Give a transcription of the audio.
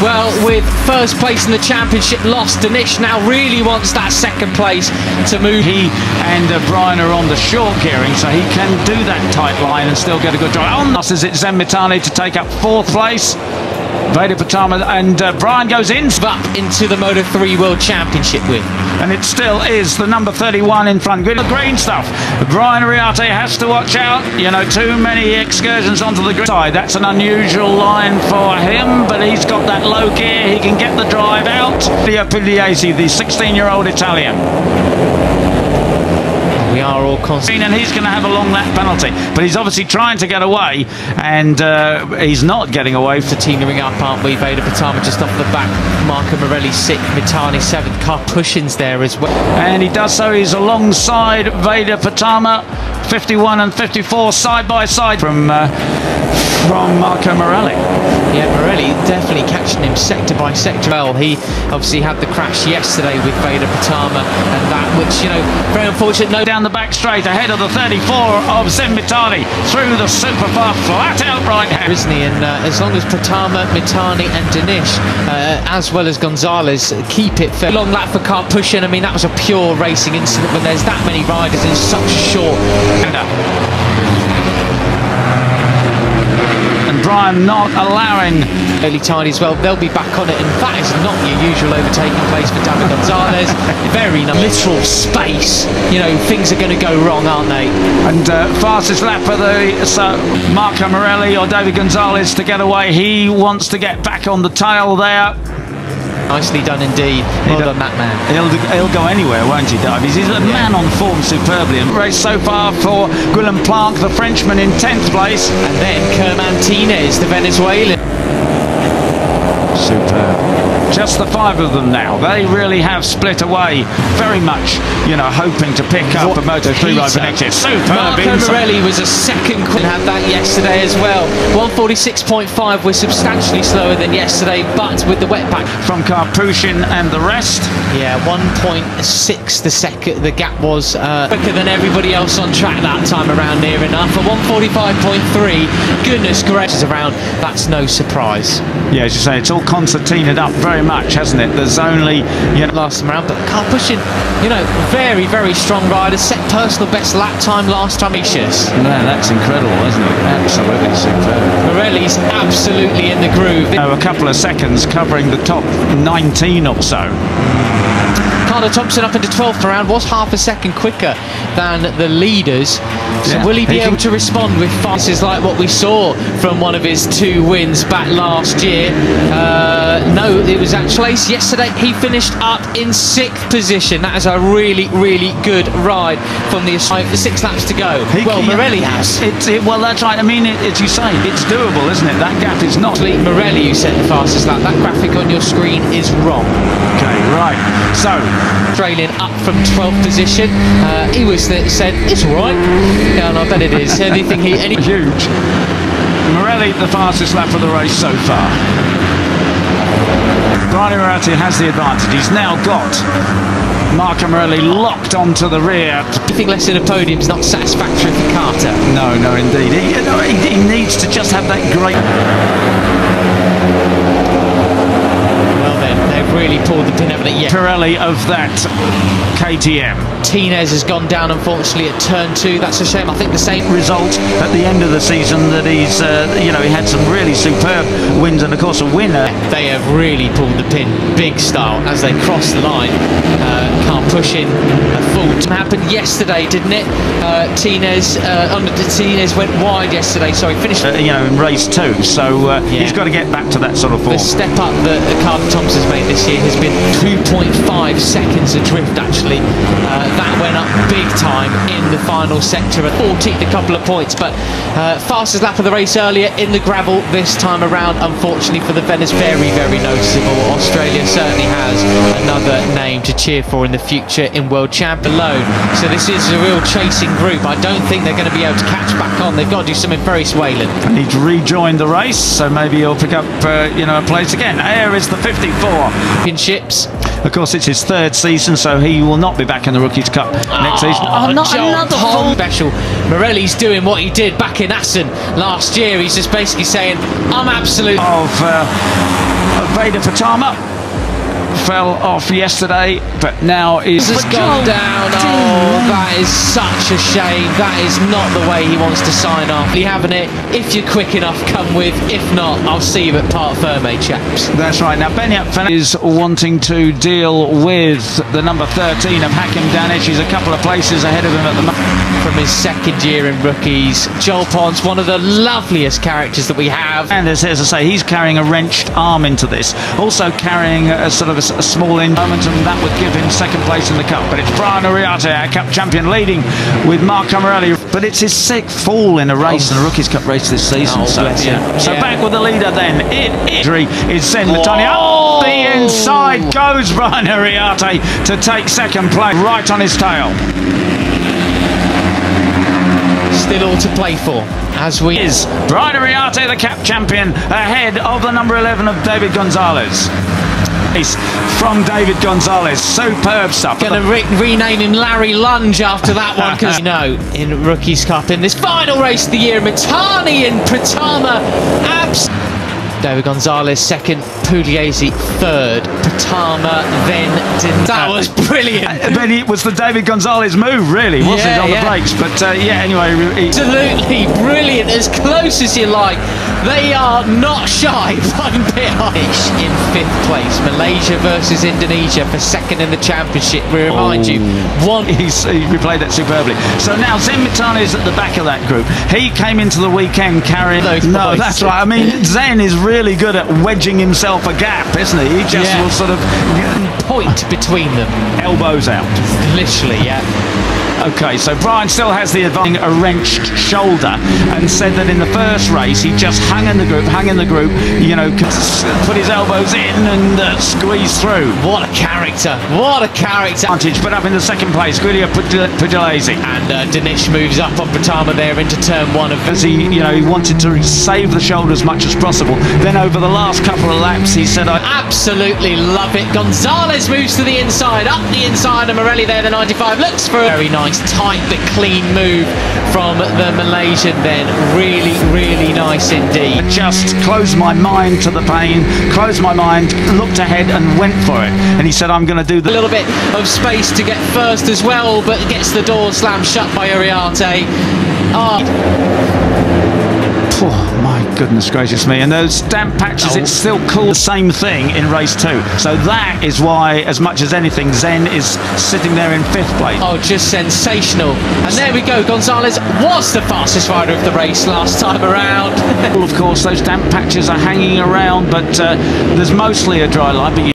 Well, with first place in the championship lost, Danish now really wants that second place to move. He and Brian are on the short gearing, so he can do that tight line and still get a good drive. On is it Mitani to take up fourth place. Veda Pratama and Brian goes in. Up into the Moto3 World Championship with. And it still is the number 31 in front. Good green stuff. Brian Riarte has to watch out. You know, too many excursions onto the green side. That's an unusual line for him, but he's got that low gear. He can get the drive out. Ega Pratama, the 16-year-old Italian. We are all constant. And he's going to have a long lap penalty, but he's obviously trying to get away, and he's not getting away. Teaming up, aren't we? Veda Pratama just off the back. Marco Morelli 6th, Mitani 7th. Karpushins there as well. And he does so. He's alongside Veda Pratama, 51 and 54 side by side from Marco Morelli. Yeah, Morelli definitely catching him sector by sector. Well, he obviously had the crash yesterday with Veda Pratama, and that, which, you know, very unfortunate. No, down the back straight ahead of the 34 of Mitani through the super far flat out right hand. Isn't he? And as long as Pratama, Mitani and Danish, as well as Gonzalez, keep it fair. Long lap for Karpushin. I mean, that was a pure racing incident when there's that many riders in such a short. Brian not allowing early tiny as well. They'll be back on it, and that is not your usual overtaking place for David Gonzalez. Very literal space. You know, things are going to go wrong, aren't they? And fastest lap for the Marco Morelli or David Gonzalez to get away. He wants to get back on the tail there. Nicely done indeed. Well done, that man. He'll go anywhere, won't he, Davies? He's a man on form superbly. And race so far for Guillaume Planck, the Frenchman, in 10th place. And then Martinez, the Venezuelan. Superb. Just the 5 of them now. They really have split away very much, you know, hoping to pick up a Moto3 ride for next year. Superb. Marco Morelli was a second and had that yesterday as well. 146.5 was substantially slower than yesterday, but with the wet pack from Karpushin and the rest. Yeah, 1.6 the second. The gap was quicker than everybody else on track that time around, near enough. A 145.3. Goodness gracious, around. That's no surprise. Yeah, as you say, it's all concertinaed up very much, hasn't it? There's only, you know, last time around, but Karpushin, you know, very, very strong rider. Set personal best lap time last time. Man, that's incredible, isn't it? Absolutely superb. Morelli's absolutely in the groove. A couple of seconds covering the top 19 or so. Carlo Thompson up into 12th round, was half a second quicker than the leaders. So will he be able to respond with fast? This is like what we saw from one of his 2 wins back last year. No, it was at Chase yesterday. He finished up in 6th position. That is a really, really good ride from the 6 laps to go. Morelli has. Well, that's right. I mean, as you say, it's doable, isn't it? That gap is not. Morelli, who set the fastest lap. That graphic on your screen is wrong. Okay, right. So, Australian up from 12th position. He was said, it's all right. Yeah, and I bet it is. Anything huge. Morelli, the fastest lap of the race so far. Brian Riarte has the advantage. He's now got Marco Morelli locked onto the rear. Anything less than a podium is not satisfactory for Carter. No, no, indeed. He needs to just have that great. Really pulled the pin, haven't it? Yeah. Pirelli of that KTM. Martinez has gone down, unfortunately, at turn 2. That's a shame. I think the same result at the end of the season that he's, you know, he had some really superb wins and, of course, a winner. They have really pulled the pin, big style, as they cross the line. Can't push in a full. Happened yesterday, didn't it? Martinez went wide yesterday. Sorry, finished. You know, in race 2. So he's got to get back to that sort of form. The step up that Carter Thompson's made this year has been 2.5 seconds adrift, actually. That went up big time in the final sector at 14th, a couple of points, but fastest lap of the race earlier in the gravel this time around, unfortunately for the Venice. Very, very noticeable. Australia certainly has another name to cheer for in the future in World Champ alone. So this is a real chasing group. I don't think they're going to be able to catch back on. They've got to do something very swaying. And he's rejoined the race, so maybe he'll pick up, you know, a place again. Here is the 54. Championships. Of course, it's his 3rd season, so he will not be back in the Rookies Cup next season. Not another full special. Morelli's doing what he did back in Assen last year. He's just basically saying, I'm absolute. Of Veda Pratama fell off yesterday, but now is has gone down. Oh, that is such a shame. That is not the way he wants to sign off. You having it? If you're quick enough, come with. If not, I'll see you at Parc Ferme, chaps. That's right. Now Benyat is wanting to deal with the number 13 of Hakim Danish. He's a couple of places ahead of him at the moment. From his second year in rookies, Joel Pons, one of the loveliest characters that we have. And as I say, he's carrying a wrenched arm into this, also carrying a sort of a small momentum that would give him second place in the cup. But it's Brian Ariarte, our cup champion, leading with Mark Camarelli. But it's his sixth fall in a race, in a Rookies Cup race this season. So back with the leader then. Injury is Zen Latania. Oh, the inside goes Brian Ariarte to take second place, right on his tail. Still all to play for as we is Brian Ariarte, the cap champion, ahead of the number 11 of David Gonzalez. From David Gonzalez, superb stuff. Going to rename him Larry Lunge after that one, because you know, in Rookies Cup in this final race of the year, Mitani and Pratama, David Gonzalez second, Pugliese third, Pratama then that was brilliant. But it was the David Gonzalez move, really, wasn't it, on the brakes? But anyway, absolutely brilliant, as close as you like. They are not shy. One bit in fifth place. Malaysia versus Indonesia for second in the championship. We remind you, he replayed that superbly. So now Zen Mitani is at the back of that group. He came into the weekend carrying those. No, that's right. I mean, Zen is really good at wedging himself a gap, isn't he? He just will sort of point between them, elbows out. Literally, yeah. Okay, so Brian still has the advantage, a wrenched shoulder, and said that in the first race he just hung in the group, you know, put his elbows in and squeeze through. What a character! What a character! But up in the second place, Guilia Pugliese. And Danish moves up on Pratama there into turn one. As he wanted to save the shoulder as much as possible. Then over the last couple of laps, he said, "I absolutely love it." Gonzalez moves to the inside, up the inside, and Morelli there, the 95, looks for a very nice, tight but clean move from the Malaysian then. Really, really nice indeed. I just closed my mind to the pain, closed my mind, looked ahead and went for it. And he said, I'm going to do a little bit of space to get first as well, but gets the door slammed shut by Ariarte. Oh, my goodness gracious me. And those damp patches, it's still cool. The same thing in race 2. So that is why, as much as anything, Zen is sitting there in fifth place. Oh, just sensational. And there we go. Gonzalez was the fastest rider of the race last time around. Of course, those damp patches are hanging around, but there's mostly a dry line. But